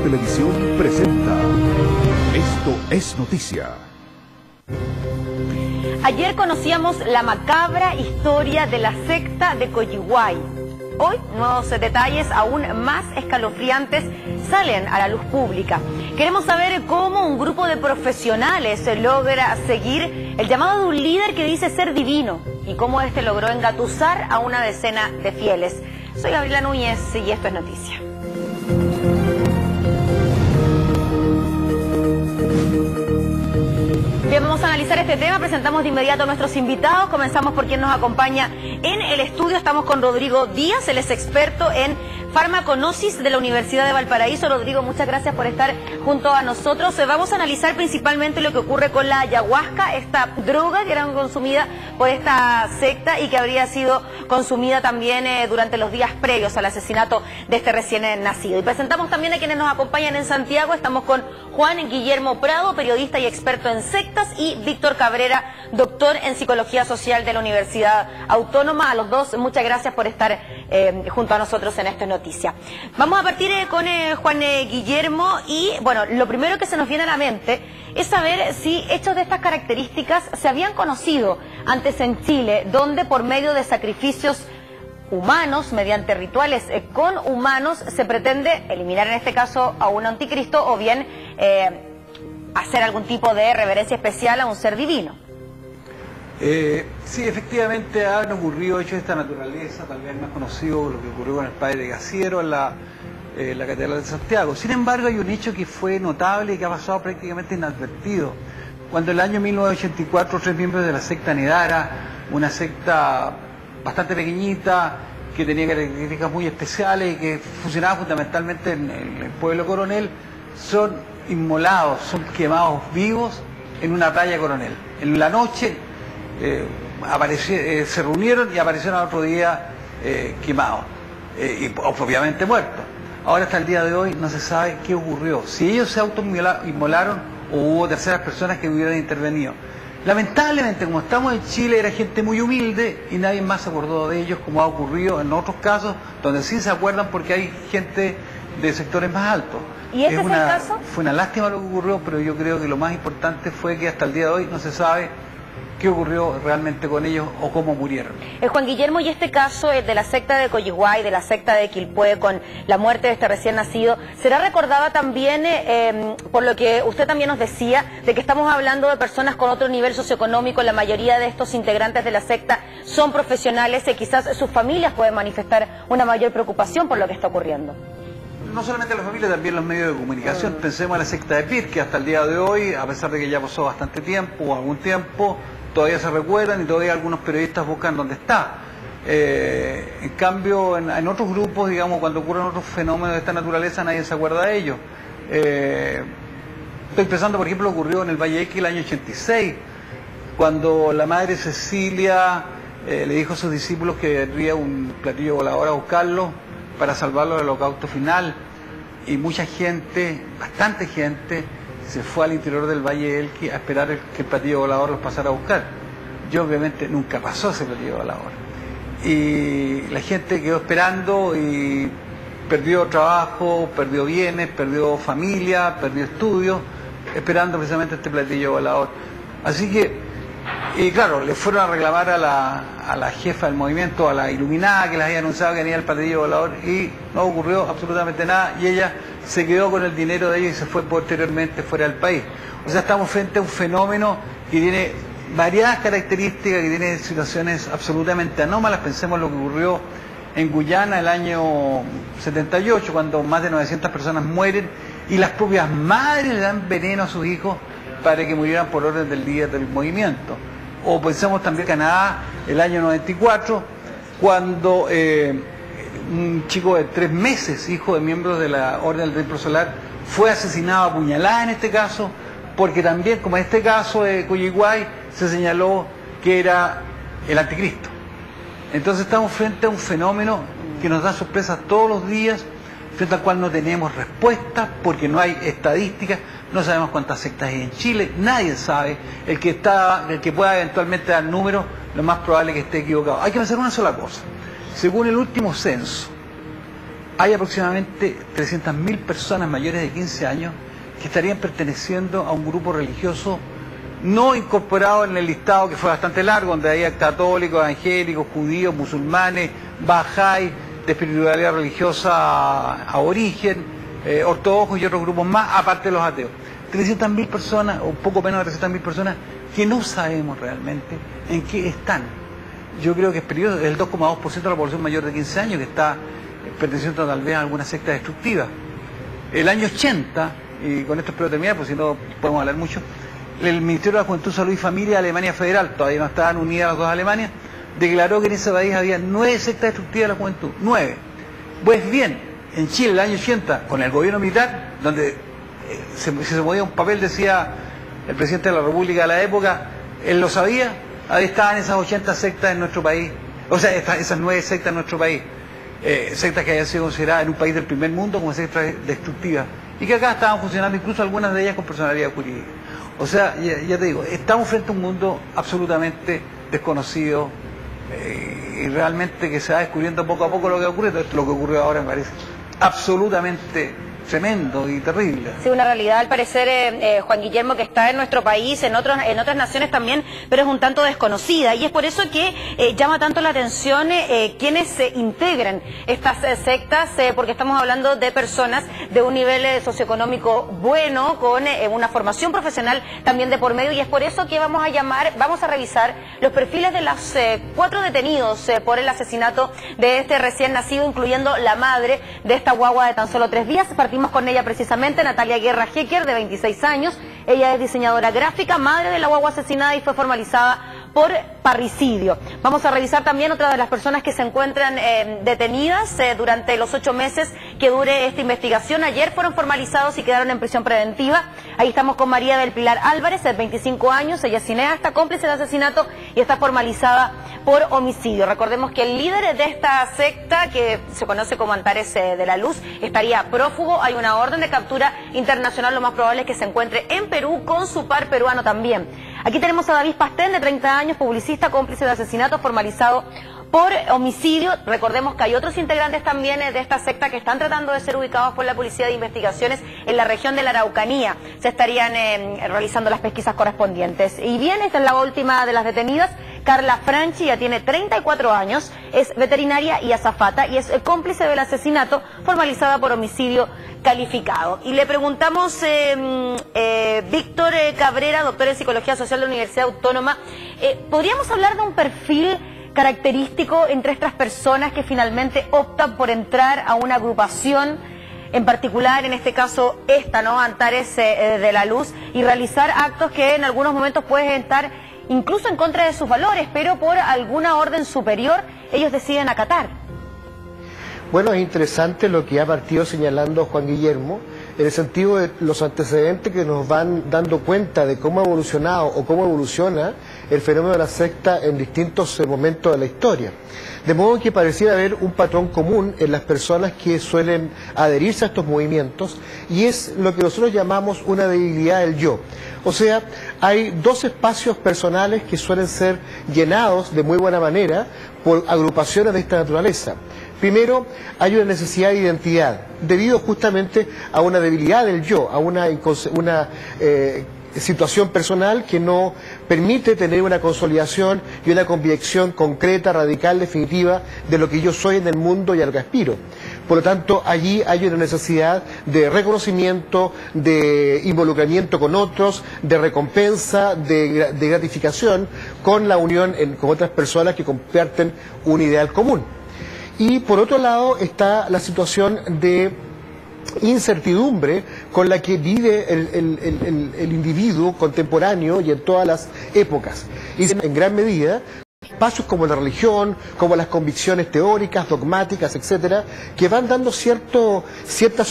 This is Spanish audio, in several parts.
Televisión presenta Esto es Noticia. Ayer conocíamos la macabra historia de la secta de Coyihuay. Hoy, nuevos detalles aún más escalofriantes salen a la luz pública. Queremos saber cómo un grupo de profesionales logra seguir el llamado de un líder que dice ser divino y cómo este logró engatusar a una decena de fieles. Soy Gabriela Núñez y esto es Noticia. Bien, vamos a analizar este tema, presentamos de inmediato a nuestros invitados, comenzamos por quien nos acompaña en el estudio, estamos con Rodrigo Díaz, él es experto en farmacognosis de la Universidad de Valparaíso. Rodrigo, muchas gracias por estar junto a nosotros. Vamos a analizar principalmente lo que ocurre con la ayahuasca, esta droga que era consumida por esta secta y que habría sido consumida también durante los días previos al asesinato de este recién nacido. Y presentamos también a quienes nos acompañan en Santiago, estamos con Juan Guillermo Prado, periodista y experto en sectas, y Víctor Cabrera, doctor en Psicología Social de la Universidad Autónoma. A los dos, muchas gracias por estar junto a nosotros en esta noticia. Vamos a partir con Juan Guillermo y, bueno, lo primero que se nos viene a la mente es saber si hechos de estas características se habían conocido antes en Chile, donde por medio de sacrificios humanos, mediante rituales con humanos, se pretende eliminar en este caso a un anticristo o bien hacer algún tipo de reverencia especial a un ser divino. Sí, efectivamente han ocurrido hechos de esta naturaleza, tal vez más conocido lo que ocurrió con el padre Gaciero en la Catedral de Santiago. Sin embargo, hay un hecho que fue notable y que ha pasado prácticamente inadvertido. Cuando en el año 1984 tres miembros de la secta Nedara, una secta bastante pequeñita, que tenía características muy especiales y que funcionaba fundamentalmente en el pueblo Coronel, son inmolados, son quemados vivos en una playa Coronel. En la noche se reunieron y aparecieron al otro día quemados y obviamente muertos. Ahora hasta el día de hoy no se sabe qué ocurrió, si ellos se autoinmolaron o hubo terceras personas que hubieran intervenido. Lamentablemente, como estamos en Chile, era gente muy humilde y nadie más se acordó de ellos, como ha ocurrido en otros casos donde sí se acuerdan porque hay gente de sectores más altos. ¿Y este es el caso? Fue una lástima lo que ocurrió, pero yo creo que lo más importante fue que hasta el día de hoy no se sabe qué ocurrió realmente con ellos o cómo murieron. Juan Guillermo, y este caso de la secta de Coyihuay, de la secta de Quilpué, con la muerte de este recién nacido, ¿será recordada también por lo que usted también nos decía, de que estamos hablando de personas con otro nivel socioeconómico? La mayoría de estos integrantes de la secta son profesionales y quizás sus familias pueden manifestar una mayor preocupación por lo que está ocurriendo. No solamente la familia, también los medios de comunicación. Pensemos en la secta de Pir, que hasta el día de hoy, a pesar de que ya pasó bastante tiempo o algún tiempo, todavía se recuerdan y todavía algunos periodistas buscan dónde está. En cambio, en otros grupos, digamos, cuando ocurren otros fenómenos de esta naturaleza, nadie se acuerda de ellos. Estoy pensando, por ejemplo, ocurrió en el Valle X el año 86, cuando la madre Cecilia le dijo a sus discípulos que vendría un platillo volador a buscarlo para salvarlo del holocausto final, y mucha gente, bastante gente, se fue al interior del Valle Elqui a esperar que el platillo volador los pasara a buscar. Yo obviamente nunca pasó ese platillo volador. Y la gente quedó esperando y perdió trabajo, perdió bienes, perdió familia, perdió estudios, esperando precisamente este platillo volador. Así que, y claro, le fueron a reclamar a la jefa del movimiento, a la iluminada que les había anunciado que venía el platillo volador, y no ocurrió absolutamente nada, y ella se quedó con el dinero de ellos y se fue posteriormente fuera del país. O sea, estamos frente a un fenómeno que tiene variadas características, que tiene situaciones absolutamente anómalas. Pensemos lo que ocurrió en Guyana el año 78, cuando más de 900 personas mueren y las propias madres le dan veneno a sus hijos para que murieran por orden del líder del movimiento. O pensemos también en Canadá el año 94, cuando un chico de 3 meses, hijo de miembros de la Orden del Templo Solar, fue asesinado a puñaladas en este caso, porque también, como en este caso de Coyihuay, se señaló que era el anticristo. Entonces estamos frente a un fenómeno que nos da sorpresas todos los días, frente al cual no tenemos respuestas porque no hay estadísticas, no sabemos cuántas sectas hay en Chile, nadie sabe. El que pueda eventualmente dar números, lo más probable es que esté equivocado. Hay que pensar una sola cosa. Según el último censo, hay aproximadamente 300.000 personas mayores de 15 años que estarían perteneciendo a un grupo religioso no incorporado en el listado, que fue bastante largo, donde había católicos, evangélicos, judíos, musulmanes, bahá'í, de espiritualidad religiosa a origen, ortodoxos y otros grupos más, aparte de los ateos. 300.000 personas, o un poco menos de 300.000 personas, que no sabemos realmente en qué están. Yo creo que es peligroso, el 2,2% de la población mayor de 15 años que está perteneciendo tal vez a alguna secta destructiva. El año 80, y con esto espero terminar, porque si no podemos hablar mucho, el Ministerio de la Juventud, Salud y Familia de Alemania Federal, todavía no estaban unidas las dos Alemanias, declaró que en ese país había 9 sectas destructivas de la juventud. 9. Pues bien, en Chile, el año 80, con el gobierno militar, donde si se movía un papel, decía el presidente de la República de la época, él lo sabía, ahí estaban esas 80 sectas en nuestro país, o sea, esas 9 sectas en nuestro país, sectas que habían sido consideradas en un país del primer mundo como sectas destructivas, y que acá estaban funcionando incluso algunas de ellas con personalidad jurídica. O sea, ya te digo, estamos frente a un mundo absolutamente desconocido, y realmente que se va descubriendo poco a poco lo que ocurre. Todo esto, lo que ocurrió ahora, me parece absolutamente tremendo y terrible. Sí, una realidad al parecer, Juan Guillermo, que está en nuestro país, en otras naciones también, pero es un tanto desconocida, y es por eso que llama tanto la atención quienes integran estas sectas, porque estamos hablando de personas de un nivel socioeconómico bueno, con una formación profesional también de por medio, y es por eso que vamos a revisar los perfiles de los 4 detenidos por el asesinato de este recién nacido, incluyendo la madre de esta guagua de tan solo 3 días. Partimos con ella precisamente, Natalia Guerra Hecker, de 26 años. Ella es diseñadora gráfica, madre de la guagua asesinada y fue formalizada por parricidio. Vamos a revisar también otra de las personas que se encuentran detenidas durante los 8 meses que dure esta investigación. Ayer fueron formalizados y quedaron en prisión preventiva. Ahí estamos con María del Pilar Álvarez, de 25 años. Ella es cineasta, cómplice de asesinato y está formalizada por homicidio. Recordemos que el líder de esta secta, que se conoce como Antares de la Luz, estaría prófugo. Hay una orden de captura internacional, lo más probable es que se encuentre en Perú con su par peruano también. Aquí tenemos a David Pastén, de 30 años, publicista, cómplice de asesinato, formalizado por homicidio. Recordemos que hay otros integrantes también de esta secta que están tratando de ser ubicados por la Policía de Investigaciones en la región de la Araucanía. Se estarían realizando las pesquisas correspondientes. Y bien, esta es la última de las detenidas. Carla Franchi ya tiene 34 años, es veterinaria y azafata y es cómplice del asesinato, formalizada por homicidio calificado. Y le preguntamos, Víctor Cabrera, doctor en Psicología Social de la Universidad Autónoma, ¿podríamos hablar de un perfil característico entre estas personas que finalmente optan por entrar a una agrupación, en particular, en este caso, esta, ¿no?, Antares de la Luz, y realizar actos que en algunos momentos pueden estar incluso en contra de sus valores, pero por alguna orden superior ellos deciden acatar? Bueno, es interesante lo que ha partido señalando Juan Guillermo, en el sentido de los antecedentes que nos van dando cuenta de cómo ha evolucionado o cómo evoluciona el fenómeno de la secta en distintos momentos de la historia. De modo que pareciera haber un patrón común en las personas que suelen adherirse a estos movimientos, y es lo que nosotros llamamos una debilidad del yo. O sea, hay 2 espacios personales que suelen ser llenados de muy buena manera por agrupaciones de esta naturaleza. Primero, hay una necesidad de identidad, debido justamente a una debilidad del yo, a una situación personal que no permite tener una consolidación y una convicción concreta, radical, definitiva de lo que yo soy en el mundo y a lo que aspiro. Por lo tanto, allí hay una necesidad de reconocimiento, de involucramiento con otros, de recompensa, de gratificación con la unión con otras personas que comparten un ideal común. Y por otro lado está la situación de incertidumbre con la que vive el individuo contemporáneo y en todas las épocas. Y en gran medida espacios como la religión, como las convicciones teóricas, dogmáticas, etcétera, que van dando cierta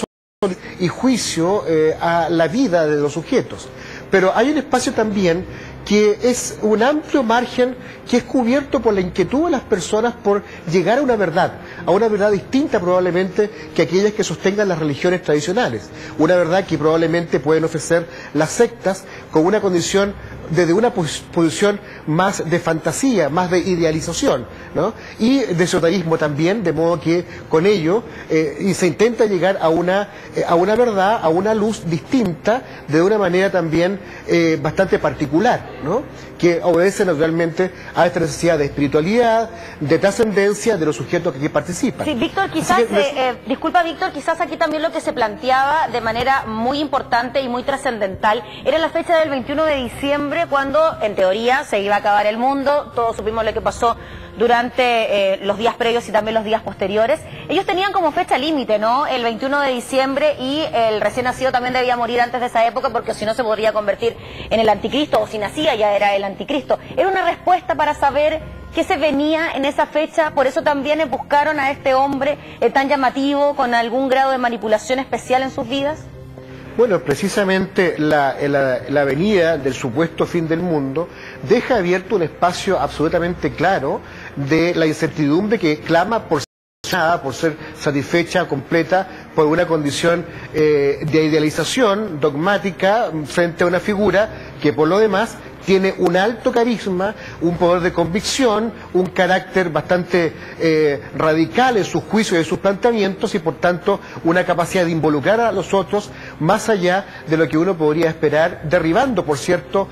y juicio a la vida de los sujetos. Pero hay un espacio también que es un amplio margen que es cubierto por la inquietud de las personas por llegar a una verdad distinta probablemente que aquellas que sostengan las religiones tradicionales, una verdad que probablemente pueden ofrecer las sectas con una condición desde una posición más de fantasía, más de idealización, ¿no? Y de esoterismo también, de modo que con ello y se intenta llegar a una verdad, a una luz distinta, de una manera también bastante particular, ¿no? Que obedece naturalmente a esta necesidad de espiritualidad, de trascendencia de los sujetos que aquí participan. Sí, Víctor, quizás, disculpa Víctor, quizás aquí también lo que se planteaba de manera muy importante y muy trascendental era la fecha del 21 de diciembre, cuando en teoría se iba a acabar el mundo. Todos supimos lo que pasó durante los días previos y también los días posteriores. Ellos tenían como fecha límite, ¿no?, el 21 de diciembre, y el recién nacido también debía morir antes de esa época, porque si no se podría convertir en el anticristo, o si nacía ya era el anticristo. Era una respuesta para saber qué se venía en esa fecha. Por eso también buscaron a este hombre tan llamativo, con algún grado de manipulación especial en sus vidas. Bueno, precisamente la venida del supuesto fin del mundo deja abierto un espacio absolutamente claro de la incertidumbre que clama por ser satisfecha, completa, por una condición de idealización dogmática frente a una figura que por lo demás tiene un alto carisma, un poder de convicción, un carácter bastante radical en sus juicios y en sus planteamientos, y por tanto una capacidad de involucrar a los otros más allá de lo que uno podría esperar, derribando, por cierto,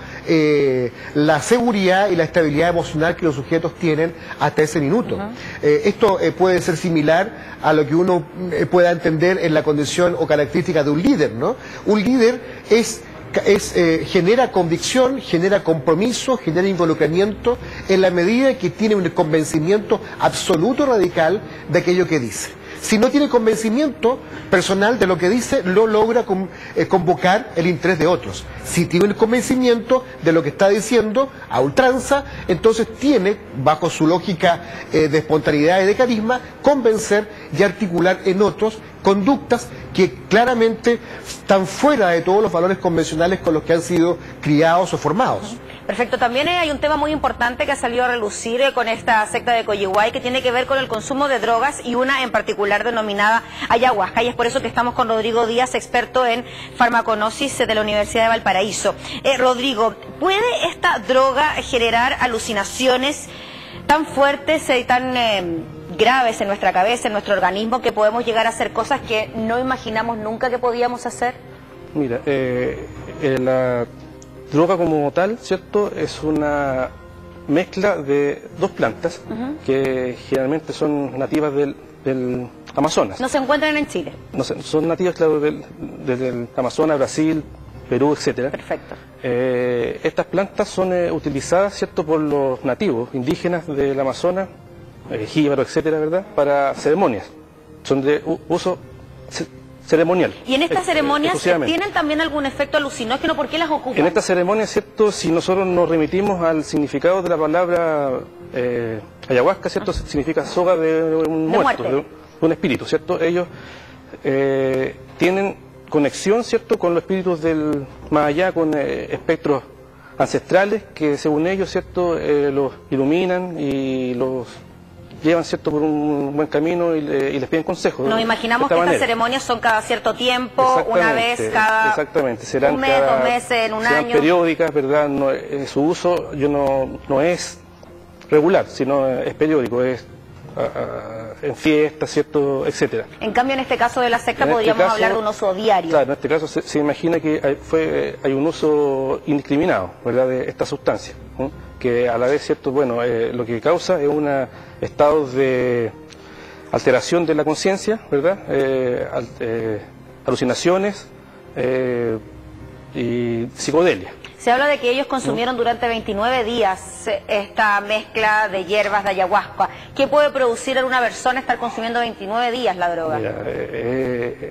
la seguridad y la estabilidad emocional que los sujetos tienen hasta ese minuto. Esto puede ser similar a lo que uno pueda entender en la condición o característica de un líder, ¿no? Un líder genera convicción, genera compromiso, genera involucramiento en la medida que tiene un convencimiento absoluto, radical de aquello que dice. Si no tiene convencimiento personal de lo que dice, no logra convocar el interés de otros. Si tiene el convencimiento de lo que está diciendo a ultranza, entonces tiene, bajo su lógica de espontaneidad y de carisma, convencer y articular en otros conductas que claramente están fuera de todos los valores convencionales con los que han sido criados o formados. Perfecto. También hay un tema muy importante que ha salido a relucir con esta secta de Coyihuay, que tiene que ver con el consumo de drogas, y una en particular denominada ayahuasca, y es por eso que estamos con Rodrigo Díaz, experto en farmacognosis de la Universidad de Valparaíso. Rodrigo, ¿puede esta droga generar alucinaciones tan fuertes y tan graves en nuestra cabeza, en nuestro organismo, que podemos llegar a hacer cosas que no imaginamos nunca que podíamos hacer? Mira, la droga como tal, ¿cierto?, es una mezcla de dos plantas que generalmente son nativas del Amazonas. ¿No se encuentran en Chile? No, son nativas, claro, del Amazonas, Brasil, Perú, etcétera. Perfecto. Estas plantas son utilizadas, ¿cierto?, por los nativos indígenas del Amazonas, jíbaro, etcétera, ¿verdad?, para ceremonias. Son de uso ceremonial. ¿Y en estas ceremonias tienen también algún efecto alucinógeno? ¿Por qué las ocupan? En estas ceremonias, ¿cierto?, si nosotros nos remitimos al significado de la palabra ayahuasca, ¿cierto?, significa soga de un muerto, de un espíritu, ¿cierto? Ellos tienen conexión, ¿cierto?, con los espíritus del más allá, con espectros ancestrales que, según ellos, ¿cierto?, los iluminan y los llevan, ¿cierto?, por un buen camino y les piden consejos. Nos imaginamos que estas ceremonias son cada cierto tiempo, una vez cada serán un mes, cada, 2 meses, en un año. Periódicas, ¿verdad? No, su uso no es regular, sino es periódico, es en fiestas, ¿cierto?, etcétera. En cambio, en este caso de la secta podríamos hablar de un uso diario. Claro, en este caso se imagina que hay un uso indiscriminado, ¿verdad?, de esta sustancia, ¿no?, que a la vez, ¿cierto?, bueno, lo que causa es estados de alteración de la conciencia, ¿verdad?, alucinaciones y psicodelia. Se habla de que ellos consumieron durante 29 días esta mezcla de hierbas de ayahuasca. ¿Qué puede producir en una persona estar consumiendo 29 días la droga? Mira,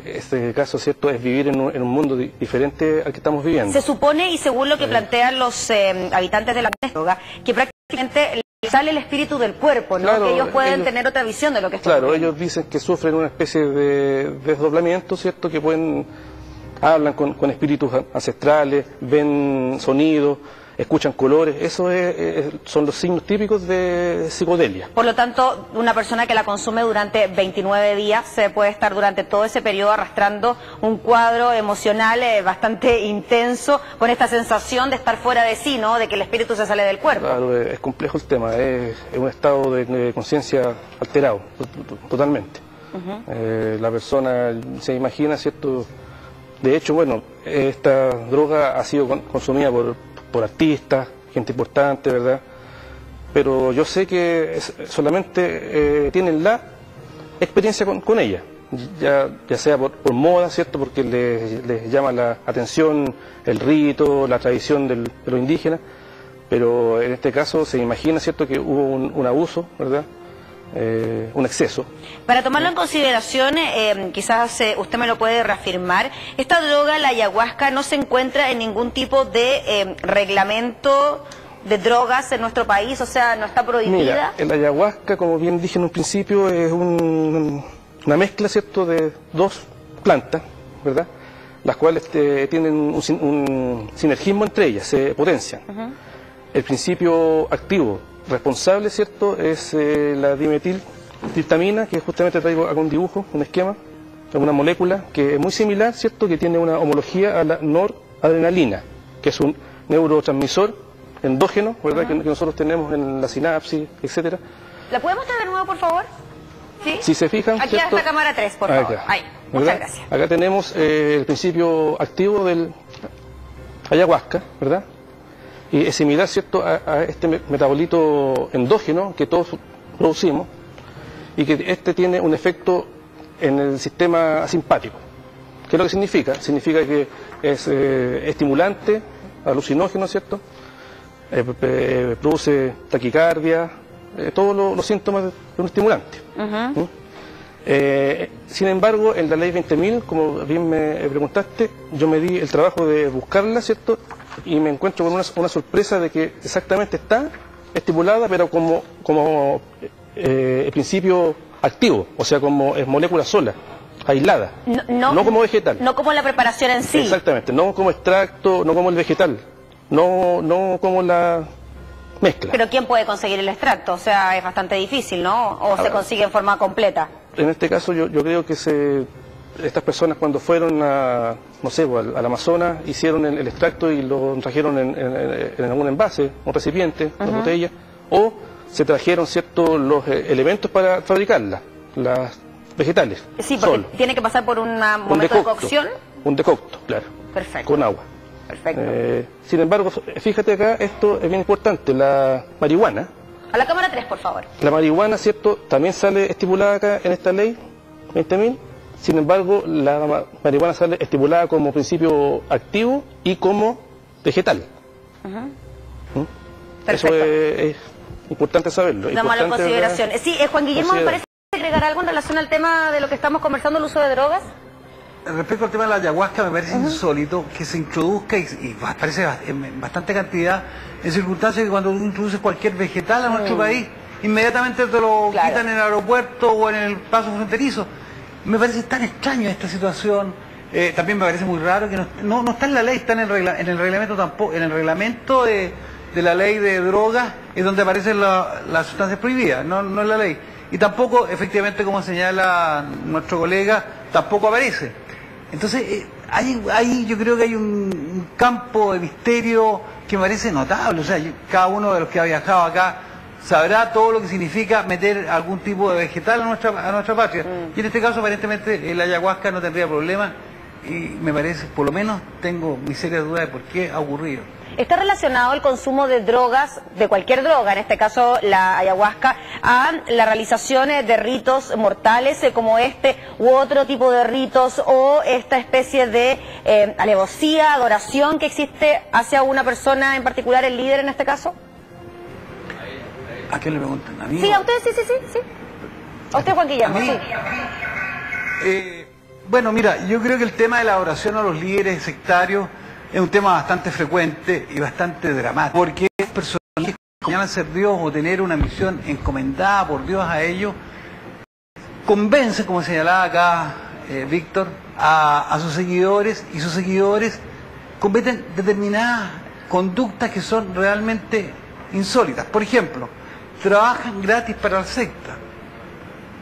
este caso, ¿cierto?, es vivir en un mundo diferente al que estamos viviendo. Se supone, y según lo que plantean los habitantes de la droga, que prácticamente sale el espíritu del cuerpo, ¿no? Claro, que ellos pueden tener otra visión de lo que está ocurriendo. ocurriendo. Ellos dicen que sufren una especie de desdoblamiento, ¿cierto?, que hablan con espíritus ancestrales, ven sonidos, escuchan colores, eso son los signos típicos de psicodelia. Por lo tanto, una persona que la consume durante 29 días se puede estar durante todo ese periodo arrastrando un cuadro emocional bastante intenso, con esta sensación de estar fuera de sí, ¿no? De que el espíritu se sale del cuerpo. Claro, es complejo el tema, es un estado de conciencia alterado, totalmente. La persona se imagina, ¿cierto? De hecho, bueno, esta droga ha sido consumida por artistas, gente importante, ¿verdad? Pero yo sé que solamente tienen la experiencia con ella, ya sea por moda, ¿cierto? Porque les llama la atención el rito, la tradición de los indígenas, pero en este caso se imagina, ¿cierto?, que hubo un abuso, ¿verdad? Un exceso. Para tomarlo en consideración, quizás usted me lo puede reafirmar, esta droga, la ayahuasca, no se encuentra en ningún tipo de reglamento de drogas en nuestro país, o sea, no está prohibida. Mira, el ayahuasca, como bien dije en un principio, es una mezcla, ¿cierto?, de dos plantas, ¿verdad?, las cuales tienen un sinergismo entre ellas, se potencian. El principio activo responsable, ¿cierto?, es la dimetiltriptamina, que justamente traigo acá un dibujo, un esquema, una molécula que es muy similar, ¿cierto?, que tiene una homología a la noradrenalina, que es un neurotransmisor endógeno, ¿verdad?, que nosotros tenemos en la sinapsis, etcétera. ¿La puede mostrar de nuevo, por favor? ¿Sí? Si se fijan, aquí ¿cierto?, hasta cámara 3, por favor. Ahí. Muchas gracias. Acá tenemos el principio activo del ayahuasca, ¿verdad? Y es similar, ¿cierto?, a este metabolito endógeno que todos producimos, y que este tiene un efecto en el sistema simpático. ¿Qué es lo que significa? Significa que es estimulante, alucinógeno, ¿cierto? Produce taquicardia, todos los síntomas de un estimulante. Sin embargo, en la ley 20.000, como bien me preguntaste, yo me di el trabajo de buscarla, ¿cierto?, y me encuentro con una sorpresa de que exactamente está estipulada, pero como principio activo, o sea, como es molécula sola, aislada, no como vegetal. No como la preparación en sí. Exactamente, no como extracto, no como el vegetal, no como la mezcla. Pero ¿quién puede conseguir el extracto? O sea, es bastante difícil, ¿no? ¿O se consigue en forma completa? En este caso yo creo que estas personas, cuando fueron no sé, al Amazonas, hicieron el extracto y lo trajeron en algún envase, un recipiente, una botella, o se trajeron, ¿cierto?, los elementos para fabricarlas, las vegetales. Sí, porque tiene que pasar por un momento de cocción. Un decocto, claro. Perfecto. Con agua. Perfecto. Sin embargo, fíjate acá, esto es bien importante, la marihuana. A la cámara 3, por favor. La marihuana, ¿cierto?, también sale estipulada acá en esta ley 20.000. Sin embargo, la marihuana sale estipulada como principio activo y como vegetal. Eso es importante saberlo. Damos en consideración. Sí, Juan Guillermo, ¿me parece agregar algo en relación al tema de lo que estamos conversando, el uso de drogas? Respecto al tema de la ayahuasca, me parece insólito que se introduzca, y parece en bastante cantidad, en circunstancias que cuando tú introduces cualquier vegetal a nuestro país, inmediatamente te lo quitan en el aeropuerto o en el paso fronterizo. Me parece tan extraño esta situación. También me parece muy raro que no está en la ley, está en el reglamento tampoco. En el reglamento de la ley de drogas es donde aparecen las sustancias prohibidas, no en la ley. Y tampoco, efectivamente, como señala nuestro colega, tampoco aparece. Entonces, ahí yo creo que hay un campo de misterio que me parece notable. O sea, cada uno de los que ha viajado acá sabrá todo lo que significa meter algún tipo de vegetal a nuestra patria. Y en este caso, aparentemente, el ayahuasca no tendría problema, y me parece, por lo menos, tengo mis serias dudas de por qué ha ocurrido. ¿Está relacionado el consumo de drogas, de cualquier droga, en este caso la ayahuasca, a la realización de ritos mortales como este u otro tipo de ritos, o esta especie de alevosía, adoración que existe hacia una persona en particular, el líder en este caso? ¿A quién le preguntan? ¿A mí? Sí, a usted, sí. A usted, Juan Guillermo, sí. Bueno, mira, yo creo que el tema de la adoración a los líderes sectarios es un tema bastante frecuente y bastante dramático, porque personas que señalan ser Dios o tener una misión encomendada por Dios a ellos, convencen, como señalaba acá Víctor, a sus seguidores, y sus seguidores cometen determinadas conductas que son realmente insólitas. Por ejemplo, trabajan gratis para la secta,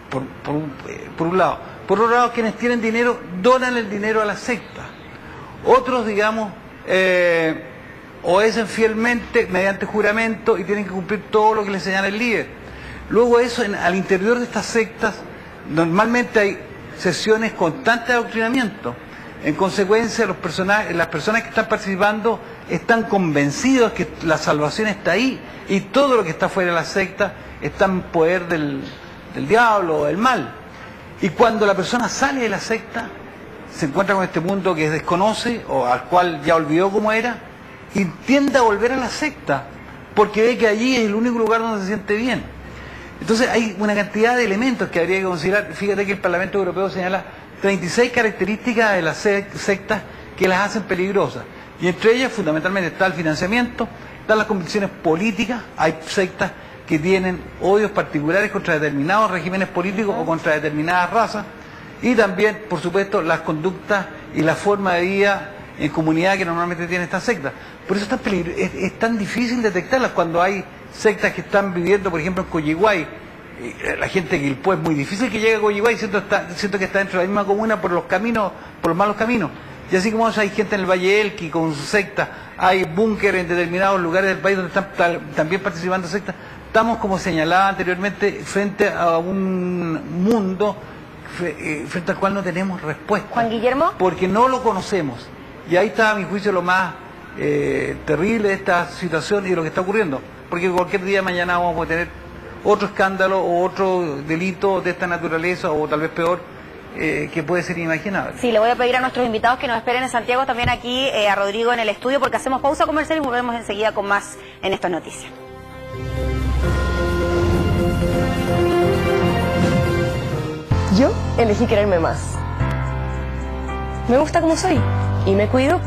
por un lado. Por otro lado, quienes tienen dinero donan el dinero a la secta. Otros, digamos, obedecen fielmente mediante juramento y tienen que cumplir todo lo que les señala el líder. Luego eso, al interior de estas sectas, normalmente hay sesiones constantes de adoctrinamiento. En consecuencia, las personas que están participando están convencidos que la salvación está ahí y todo lo que está fuera de la secta está en poder del diablo o del mal. Y cuando la persona sale de la secta, se encuentra con este mundo que desconoce o al cual ya olvidó cómo era y tiende a volver a la secta porque ve que allí es el único lugar donde se siente bien. Entonces hay una cantidad de elementos que habría que considerar. Fíjate que el Parlamento Europeo señala 36 características de las sectas que las hacen peligrosas. Y entre ellas fundamentalmente está el financiamiento, están las convicciones políticas. Hay sectas que tienen odios particulares contra determinados regímenes políticos o contra determinadas razas. Y también, por supuesto, las conductas y la forma de vida en comunidad que normalmente tienen estas sectas. Por eso es tan difícil detectarlas cuando hay sectas que están viviendo, por ejemplo, en Coyihuay. La gente que es muy difícil que llegue a Coyihuay, siento que está dentro de la misma comuna por los malos caminos. Y así como hay gente en el Valle Elqui con su secta, hay búnker en determinados lugares del país donde están también participando sectas. Estamos, como señalaba anteriormente, frente a un mundo frente al cual no tenemos respuesta. Juan Guillermo. Porque no lo conocemos. Y ahí está, a mi juicio, lo más terrible de esta situación y de lo que está ocurriendo. Porque cualquier día de mañana vamos a tener otro escándalo o otro delito de esta naturaleza o tal vez peor que puede ser inimaginable. Sí, le voy a pedir a nuestros invitados que nos esperen en Santiago, también aquí a Rodrigo en el estudio, porque hacemos pausa comercial y volvemos enseguida con más en estas noticias. Yo elegí quererme más. Me gusta como soy y me cuido